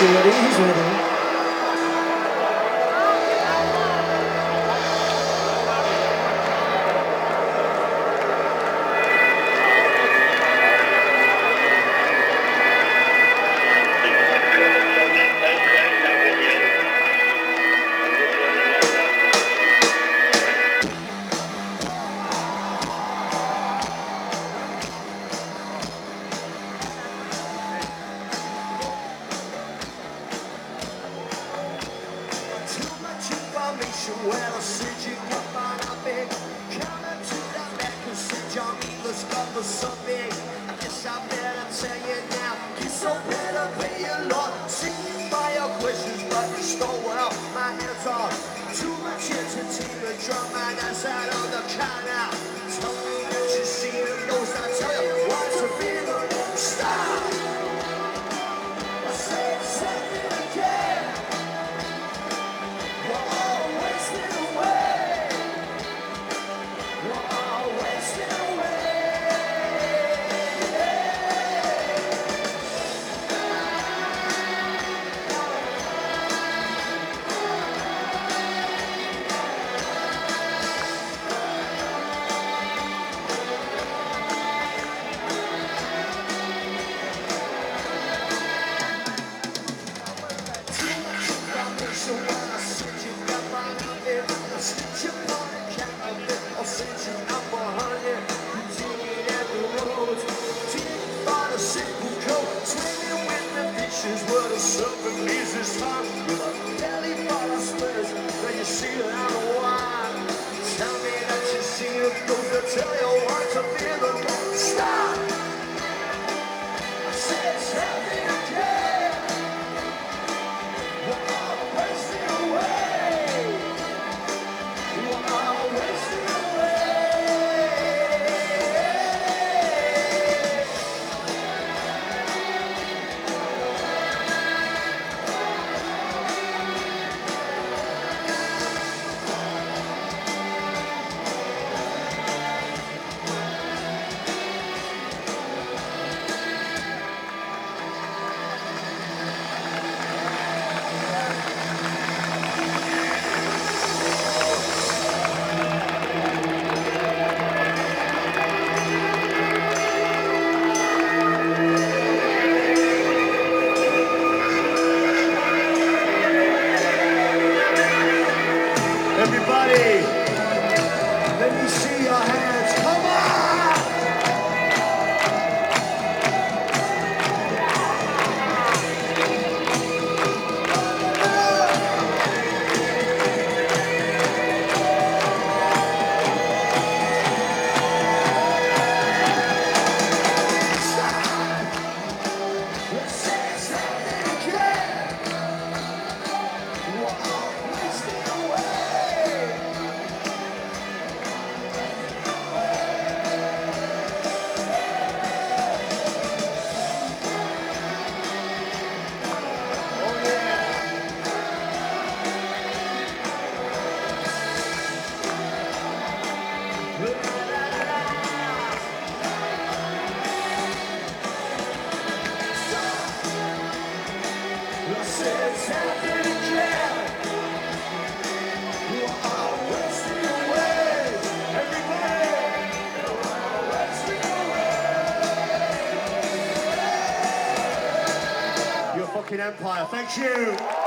You ready? He's ready. When I said you come on up big, coming to the back and said Johnny, let's go for something. I guess I better tell you now, you so better pay your Lord. Singing by your questions, but you stole well. My hands are too much entertainment, drum my ass out of the car now. Tell me that you see the ghost, I tell you what's a feeling. Stop! I say something again. So when I said you got my number, I said you want a counterfeit, I'll send you out for 100. You digging at the roads, digging for the simple code, swimming with the fishes where the serpent leaves his tongue. With a belly full of splinters, then you see it out of wine. Tell me that you see it, goes to tell you what's a feeling. Stop! I said something again. Everybody, let me see your hands. Come on! Let's say something again. Whoa, wasting away. Said something again. You are wasting away. Everybody, you are wasting away. You're a fucking empire. Thank you.